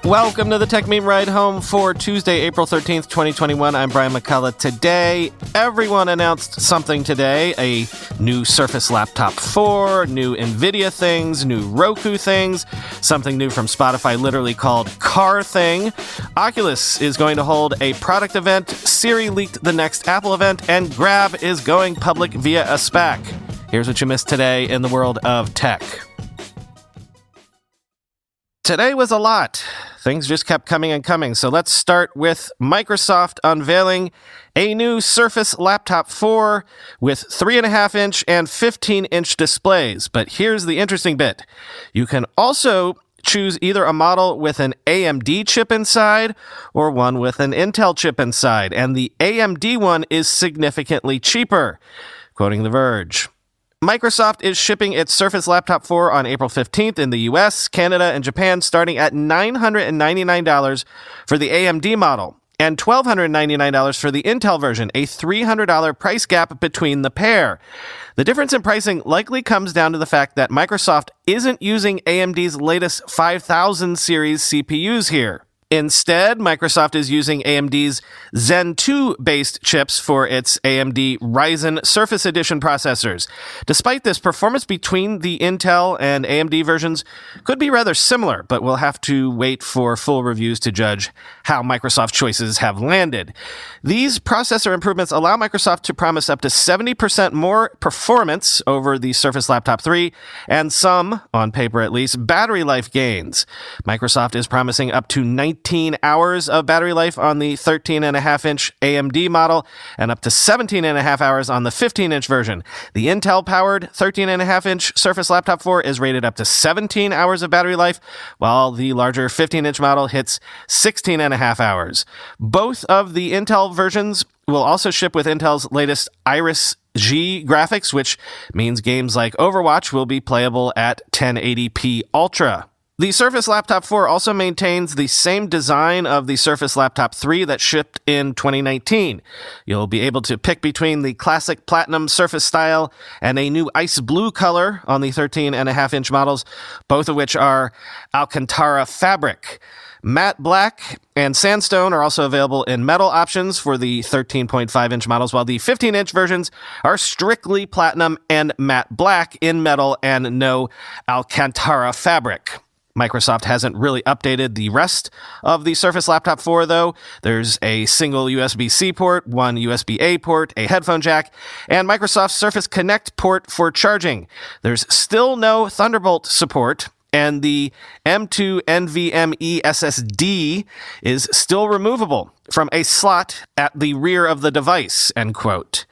Welcome to the Tech Meme Ride Home for Tuesday, April 13th, 2021. I'm Brian McCullough. Today, everyone announced something today. A new Surface Laptop 4, new Nvidia things, new Roku things, something new from Spotify literally called Car Thing. Oculus is going to hold a product event, Siri leaked the next Apple event, and Grab is going public via a SPAC. Here's what you missed today in the world of tech. Today was a lot. Things just kept coming and coming. So let's start with Microsoft unveiling a new Surface Laptop 4 with 3.5-inch and 15-inch displays. But here's the interesting bit. You can also choose either a model with an AMD chip inside or one with an Intel chip inside. And the AMD one is significantly cheaper. Quoting The Verge. Microsoft is shipping its Surface Laptop 4 on April 15th in the US, Canada, and Japan, starting at $999 for the AMD model and $1,299 for the Intel version, a $300 price gap between the pair. The difference in pricing likely comes down to the fact that Microsoft isn't using AMD's latest 5000 series CPUs here. Instead, Microsoft is using AMD's Zen 2-based chips for its AMD Ryzen Surface Edition processors. Despite this, performance between the Intel and AMD versions could be rather similar, but we'll have to wait for full reviews to judge how Microsoft choices have landed. These processor improvements allow Microsoft to promise up to 70% more performance over the Surface Laptop 3 and some, on paper at least, battery life gains. Microsoft is promising up to 19 hours of battery life on the 13.5-inch AMD model and up to 17.5 hours on the 15-inch version. The Intel-powered 13.5-inch Surface Laptop 4 is rated up to 17 hours of battery life, while the larger 15-inch model hits 16.5 hours. Both of the Intel versions will also ship with Intel's latest Iris G graphics, which means games like Overwatch will be playable at 1080p Ultra. The Surface Laptop 4 also maintains the same design of the Surface Laptop 3 that shipped in 2019. You'll be able to pick between the classic platinum Surface style and a new ice blue color on the 13.5-inch models, both of which are Alcantara fabric. Matte black and sandstone are also available in metal options for the 13.5-inch models, while the 15-inch versions are strictly platinum and matte black in metal and no Alcantara fabric. Microsoft hasn't really updated the rest of the Surface Laptop 4, though. There's a single USB-C port, one USB-A port, a headphone jack, and Microsoft's Surface Connect port for charging. There's still no Thunderbolt support, and the M2 NVMe SSD is still removable from a slot at the rear of the device, end quote.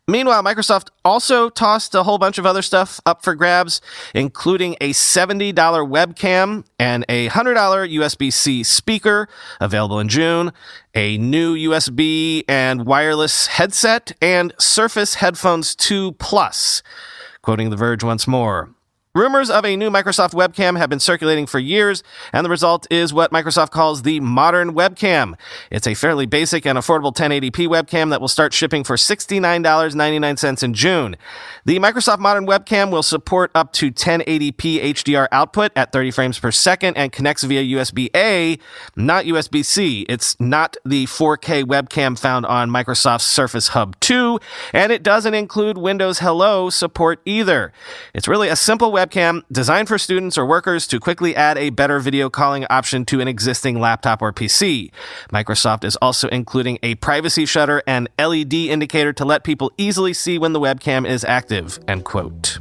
Meanwhile, Microsoft also tossed a whole bunch of other stuff up for grabs, including a $70 webcam and a $100 USB-C speaker, available in June, a new USB and wireless headset, and Surface Headphones 2 Plus. Quoting The Verge once more. Rumors of a new Microsoft webcam have been circulating for years, and the result is what Microsoft calls the modern webcam. It's a fairly basic and affordable 1080p webcam that will start shipping for $69.99 in June. The Microsoft Modern Webcam will support up to 1080p HDR output at 30 frames per second and connects via USB-A, not USB-C. It's not the 4K webcam found on Microsoft's Surface Hub 2, and it doesn't include Windows Hello support either. It's really a simple webcam designed for students or workers to quickly add a better video calling option to an existing laptop or PC. Microsoft is also including a privacy shutter and LED indicator to let people easily see when the webcam is active, end quote.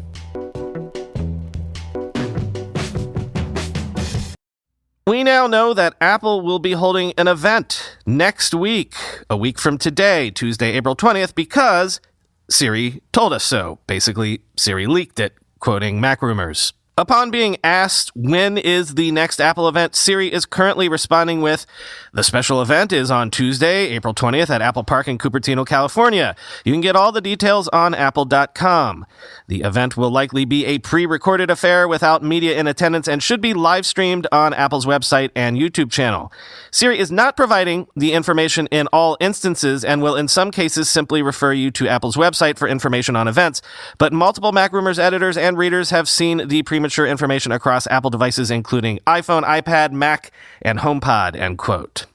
We now know that Apple will be holding an event next week, a week from today, Tuesday, April 20th, because Siri told us so. Basically, Siri leaked it. Quoting Mac Rumors. Upon being asked when is the next Apple event, Siri is currently responding with, the special event is on Tuesday, April 20th at Apple Park in Cupertino, California. You can get all the details on apple.com. The event will likely be a pre-recorded affair without media in attendance and should be live streamed on Apple's website and YouTube channel. Siri is not providing the information in all instances and will in some cases simply refer you to Apple's website for information on events, but multiple Mac Rumors editors and readers have seen the premature premature information across Apple devices, including iPhone, iPad, Mac, and HomePod, end quote.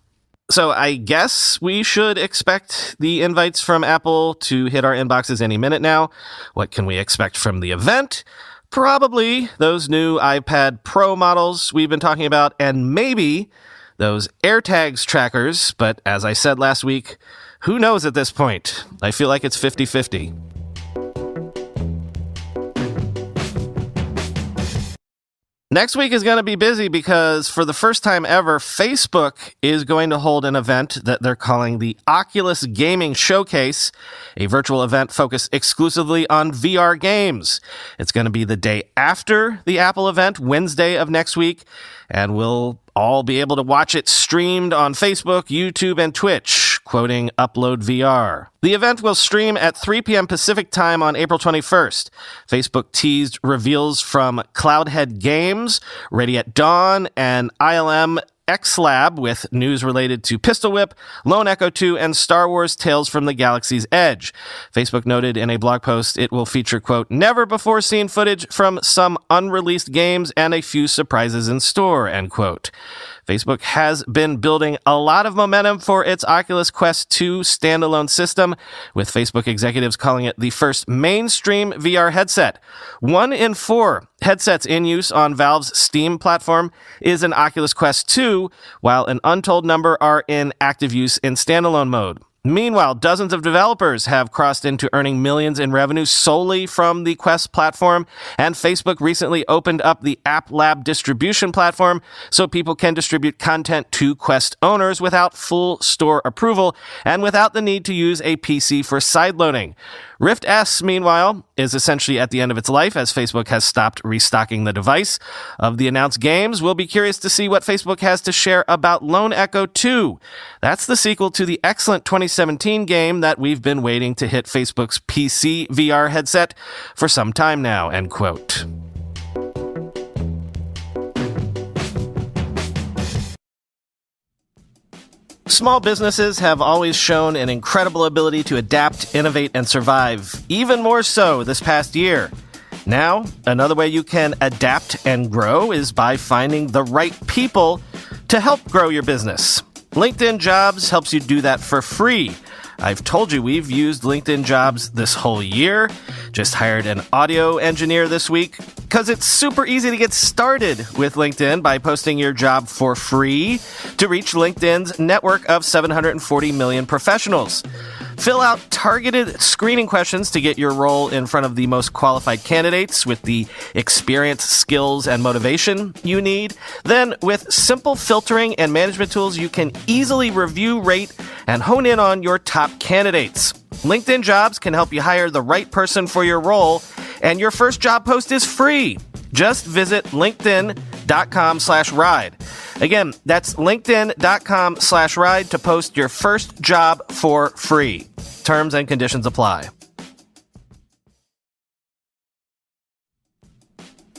So I guess we should expect the invites from Apple to hit our inboxes any minute now. What can we expect from the event? Probably those new iPad Pro models we've been talking about, and maybe those AirTags trackers. But as I said last week, who knows at this point? I feel like it's 50-50. Next week is going to be busy because for the first time ever, Facebook is going to hold an event that they're calling the Oculus Gaming Showcase, a virtual event focused exclusively on VR games. It's going to be the day after the Apple event, Wednesday of next week, and we'll all be able to watch it streamed on Facebook, YouTube, and Twitch, quoting Upload VR. The event will stream at 3 p.m. Pacific time on April 21st. Facebook teased reveals from Cloudhead Games, Ready at Dawn, and ILM X-Lab with news related to Pistol Whip, Lone Echo 2, and Star Wars Tales from the Galaxy's Edge. Facebook noted in a blog post it will feature, quote, never-before-seen footage from some unreleased games and a few surprises in store, end quote. Facebook has been building a lot of momentum for its Oculus Quest 2 standalone system, with Facebook executives calling it the first mainstream VR headset. 1 in 4 headsets in use on Valve's Steam platform is an Oculus Quest 2, while an untold number are in active use in standalone mode. Meanwhile, dozens of developers have crossed into earning millions in revenue solely from the Quest platform, and Facebook recently opened up the App Lab distribution platform so people can distribute content to Quest owners without full store approval and without the need to use a PC for sideloading. Rift S, meanwhile, is essentially at the end of its life as Facebook has stopped restocking the device. Of the announced games, we'll be curious to see what Facebook has to share about Lone Echo 2. That's the sequel to the excellent 2017 game that we've been waiting to hit Facebook's PC VR headset for some time now, end quote. Small businesses have always shown an incredible ability to adapt, innovate, and survive, even more so this past year. Now, another way you can adapt and grow is by finding the right people to help grow your business. LinkedIn Jobs helps you do that for free. I've told you we've used LinkedIn Jobs this whole year. Just hired an audio engineer this week because it's super easy to get started with LinkedIn by posting your job for free to reach LinkedIn's network of 740 million professionals. Fill out targeted screening questions to get your role in front of the most qualified candidates with the experience, skills, and motivation you need. Then, with simple filtering and management tools, you can easily review, rate, and hone in on your top candidates. LinkedIn Jobs can help you hire the right person for your role, and your first job post is free. Just visit linkedin.com/ride. Again, that's linkedin.com/ride to post your first job for free. Terms and conditions apply.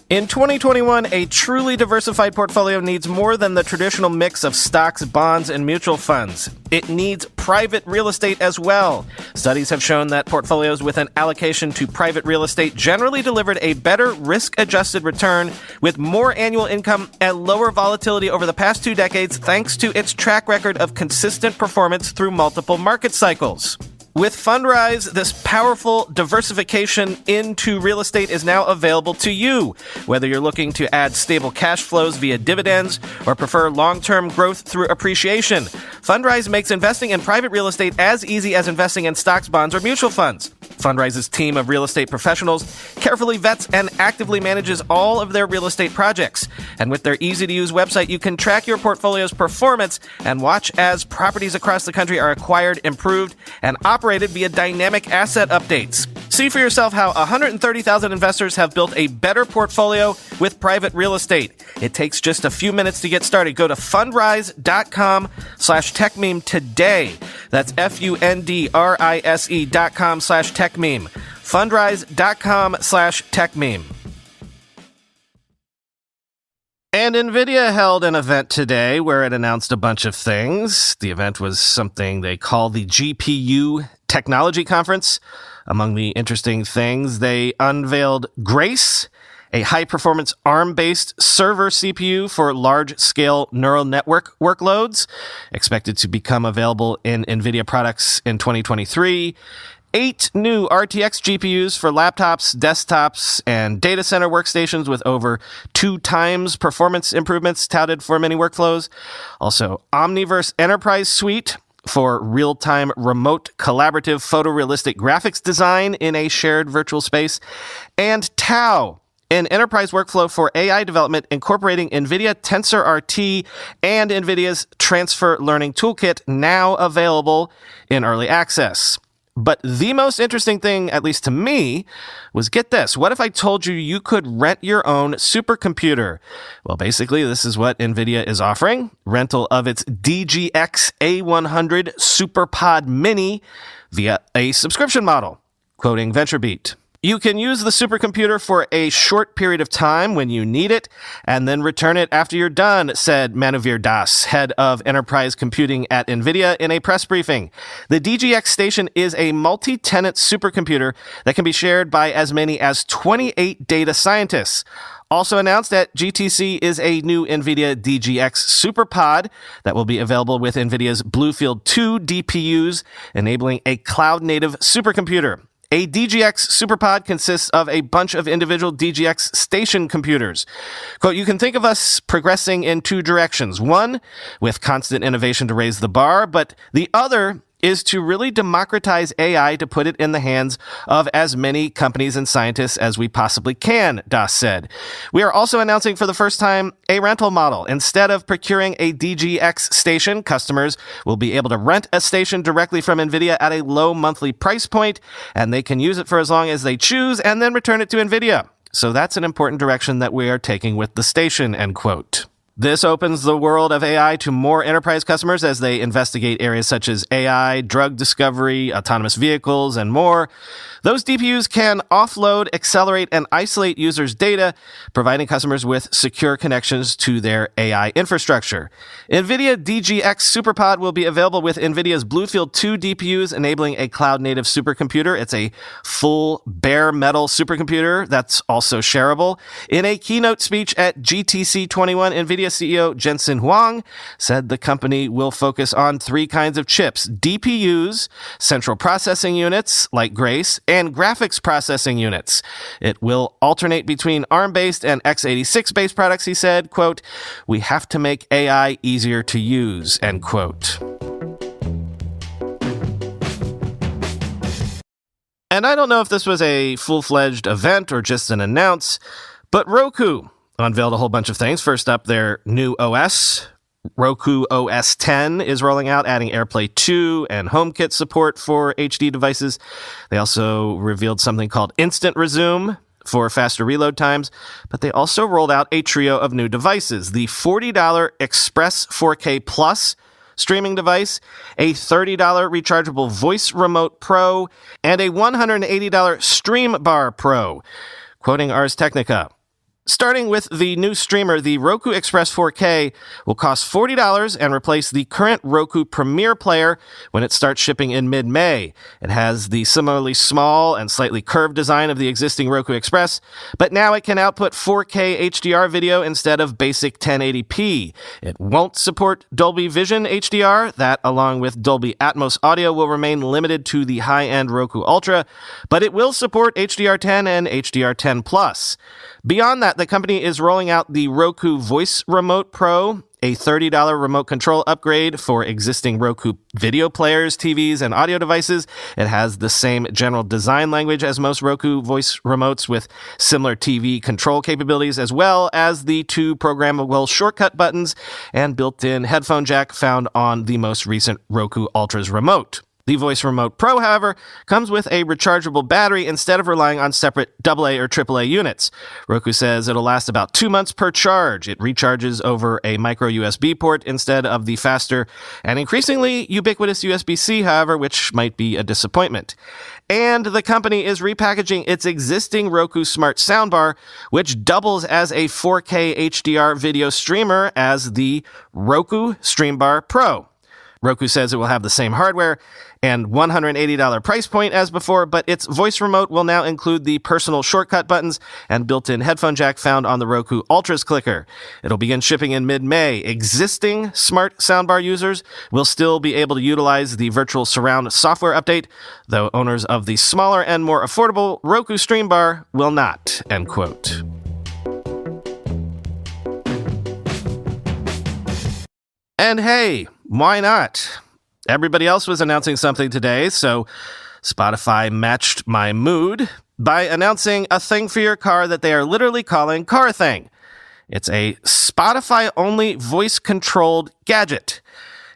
In 2021, a truly diversified portfolio needs more than the traditional mix of stocks, bonds, and mutual funds. It needs private real estate as well. Studies have shown that portfolios with an allocation to private real estate generally delivered a better risk-adjusted return with more annual income and lower volatility over the past 2 decades thanks to its track record of consistent performance through multiple market cycles. With Fundrise, this powerful diversification into real estate is now available to you. Whether you're looking to add stable cash flows via dividends or prefer long-term growth through appreciation, Fundrise makes investing in private real estate as easy as investing in stocks, bonds, or mutual funds. Fundrise's team of real estate professionals carefully vets and actively manages all of their real estate projects. And with their easy-to-use website, you can track your portfolio's performance and watch as properties across the country are acquired, improved, and operated via dynamic asset updates. See for yourself how 130,000 investors have built a better portfolio with private real estate. It takes just a few minutes to get started. Go to fundrise.com/techmeme today. That's fundrise.com/techmeme. Fundrise.com/techmeme. And Nvidia held an event today where it announced a bunch of things. The event was something they call the GPU Technology Conference. Among the interesting things, they unveiled Grace, a high-performance ARM-based server CPU for large-scale neural network workloads, expected to become available in Nvidia products in 2023. 8 new RTX GPUs for laptops, desktops, and data center workstations with over 2 times performance improvements touted for many workflows. Also, Omniverse Enterprise Suite for real-time remote collaborative photorealistic graphics design in a shared virtual space. And Tau, an enterprise workflow for AI development incorporating NVIDIA TensorRT and NVIDIA's Transfer Learning Toolkit, now available in early access. But the most interesting thing, at least to me, was, get this, what if I told you you could rent your own supercomputer? Well, basically, this is what NVIDIA is offering. Rental of its DGX A100 SuperPod Mini via a subscription model. Quoting VentureBeat. You can use the supercomputer for a short period of time when you need it, and then return it after you're done, said Manuvir Das, head of enterprise computing at NVIDIA, in a press briefing. The DGX station is a multi-tenant supercomputer that can be shared by as many as 28 data scientists. Also announced at GTC is a new NVIDIA DGX SuperPod that will be available with NVIDIA's Bluefield 2 DPUs, enabling a cloud-native supercomputer. A DGX SuperPod consists of a bunch of individual DGX station computers. Quote, you can think of us progressing in 2 directions. One, with constant innovation to raise the bar, but the other is to really democratize AI to put it in the hands of as many companies and scientists as we possibly can, Das said. We are also announcing for the first time a rental model. Instead of procuring a DGX station, customers will be able to rent a station directly from NVIDIA at a low monthly price point, and they can use it for as long as they choose and then return it to NVIDIA. So that's an important direction that we are taking with the station, end quote. This opens the world of AI to more enterprise customers as they investigate areas such as AI, drug discovery, autonomous vehicles, and more. Those DPUs can offload, accelerate, and isolate users' data, providing customers with secure connections to their AI infrastructure. NVIDIA DGX SuperPod will be available with NVIDIA's Bluefield 2 DPUs, enabling a cloud-native supercomputer. It's a full bare metal supercomputer that's also shareable. In a keynote speech at GTC 21, NVIDIA CEO Jensen Huang said the company will focus on 3 kinds of chips: DPUs, central processing units like Grace, and graphics processing units. It will alternate between ARM-based and x86-based products, he said. Quote, we have to make AI easier to use, end quote. And I don't know if this was a full-fledged event or just an announce, but Roku unveiled a whole bunch of things. First up, their new OS. Roku OS 10 is rolling out, adding AirPlay 2 and HomeKit support for HD devices. They also revealed something called Instant Resume for faster reload times, but they also rolled out a trio of new devices: the $40 Express 4K Plus streaming device, a $30 rechargeable Voice Remote Pro, and a $180 Stream Bar Pro. Quoting Ars Technica, starting with the new streamer, the Roku Express 4K will cost $40 and replace the current Roku Premier player when it starts shipping in mid-May. It has the similarly small and slightly curved design of the existing Roku Express, but now it can output 4K HDR video instead of basic 1080p. It won't support Dolby Vision HDR. That, along with Dolby Atmos audio, will remain limited to the high-end Roku Ultra, but it will support HDR10 and HDR10+. Beyond that, the company is rolling out the Roku Voice Remote Pro, a $30 remote control upgrade for existing Roku video players, TVs, and audio devices. It has the same general design language as most Roku voice remotes, with similar TV control capabilities, as well as the 2 programmable shortcut buttons and built-in headphone jack found on the most recent Roku Ultra's remote. The Voice Remote Pro, however, comes with a rechargeable battery instead of relying on separate AA or AAA units. Roku says it'll last about 2 months per charge. It recharges over a micro USB port instead of the faster and increasingly ubiquitous USB-C, however, which might be a disappointment. And the company is repackaging its existing Roku Smart Soundbar, which doubles as a 4K HDR video streamer, as the Roku Streambar Pro. Roku says it will have the same hardware and $180 price point as before, but its voice remote will now include the personal shortcut buttons and built-in headphone jack found on the Roku Ultra's clicker. It'll begin shipping in mid-May. Existing smart soundbar users will still be able to utilize the virtual surround software update, though owners of the smaller and more affordable Roku Stream Bar will not, end quote. And hey, why not? Everybody else was announcing something today, so Spotify matched my mood by announcing a thing for your car that they are literally calling Car Thing. It's a Spotify-only voice-controlled gadget,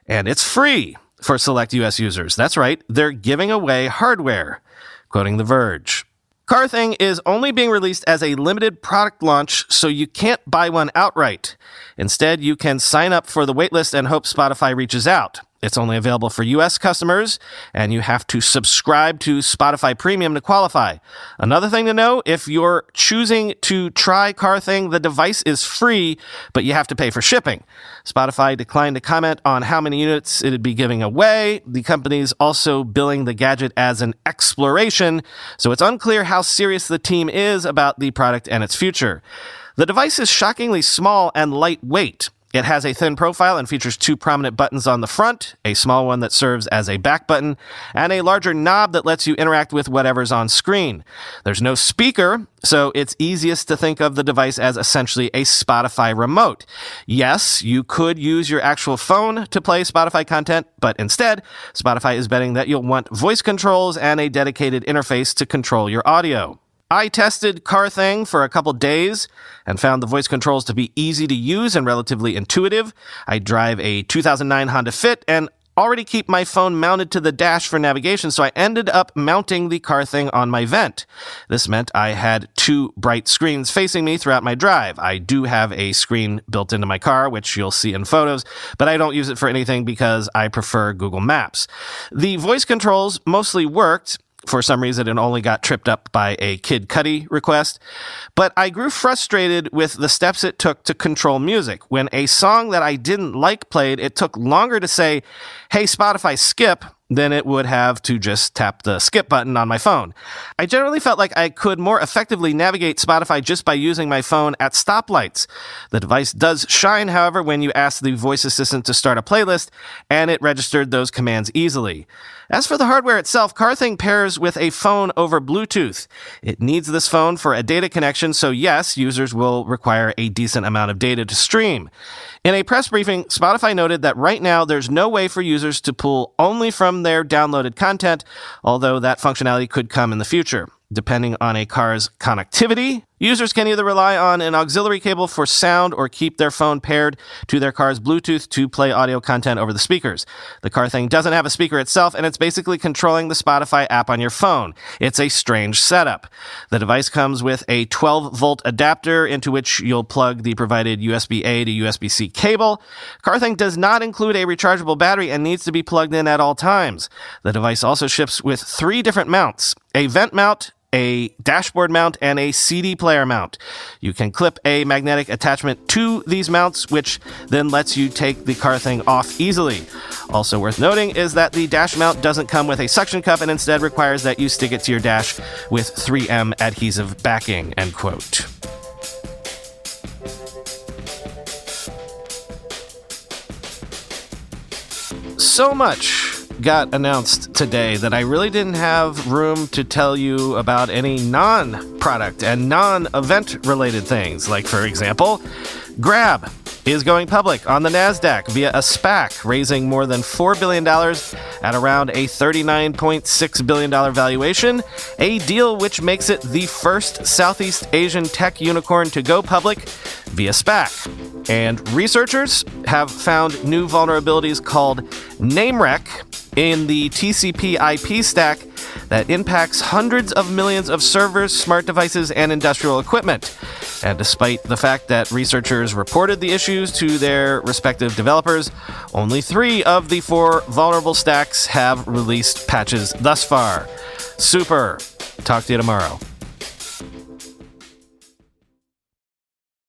and it's free for select US users. That's right, they're giving away hardware, quoting The Verge. Car Thing is only being released as a limited product launch, so you can't buy one outright. Instead, you can sign up for the waitlist and hope Spotify reaches out. It's only available for US customers, and you have to subscribe to Spotify Premium to qualify. Another thing to know, if you're choosing to try Car Thing, the device is free, but you have to pay for shipping. Spotify declined to comment on how many units it'd be giving away. The company's also billing the gadget as an exploration, so it's unclear how serious the team is about the product and its future. The device is shockingly small and lightweight. It has a thin profile and features two prominent buttons on the front, a small one that serves as a back button, and a larger knob that lets you interact with whatever's on screen. There's no speaker, so it's easiest to think of the device as essentially a Spotify remote. Yes, you could use your actual phone to play Spotify content, but instead, Spotify is betting that you'll want voice controls and a dedicated interface to control your audio. I tested Car Thing for a couple days and found the voice controls to be easy to use and relatively intuitive. I drive a 2009 Honda Fit and already keep my phone mounted to the dash for navigation, so I ended up mounting the Car Thing on my vent. This meant I had two bright screens facing me throughout my drive. I do have a screen built into my car, which you'll see in photos, but I don't use it for anything because I prefer Google Maps. The voice controls mostly worked. For some reason, it only got tripped up by a Kid Cudi request. But I grew frustrated with the steps it took to control music. When a song that I didn't like played, it took longer to say, "Hey, Spotify, skip," than it would have to just tap the skip button on my phone. I generally felt like I could more effectively navigate Spotify just by using my phone at stoplights. The device does shine, however, when you ask the voice assistant to start a playlist, and it registered those commands easily. As for the hardware itself, Car Thing pairs with a phone over Bluetooth. It needs this phone for a data connection, so yes, users will require a decent amount of data to stream. In a press briefing, Spotify noted that right now there's no way for users to pull only from their downloaded content, although that functionality could come in the future. Depending on a car's connectivity, users can either rely on an auxiliary cable for sound or keep their phone paired to their car's Bluetooth to play audio content over the speakers. The Car Thing doesn't have a speaker itself, and it's basically controlling the Spotify app on your phone. It's a strange setup. The device comes with a 12-volt adapter into which you'll plug the provided USB-A to USB-C cable. Car Thing does not include a rechargeable battery and needs to be plugged in at all times. The device also ships with 3 different mounts: a vent mount, a dashboard mount, and a CD player mount. You can clip a magnetic attachment to these mounts, which then lets you take the Car Thing off easily. Also worth noting is that the dash mount doesn't come with a suction cup and instead requires that you stick it to your dash with 3M adhesive backing, end quote. So much got announced today that I really didn't have room to tell you about any non-product and non-event related things. Like, for example, Grab is going public on the NASDAQ via a SPAC, raising more than $4 billion at around a $39.6 billion valuation, a deal which makes it the first Southeast Asian tech unicorn to go public via SPAC. And researchers have found new vulnerabilities called NameWreck in the TCP IP stack that impacts hundreds of millions of servers, smart devices, and industrial equipment. And despite the fact that researchers reported the issues to their respective developers, only 3 of the 4 vulnerable stacks have released patches thus far. Super. Talk to you tomorrow.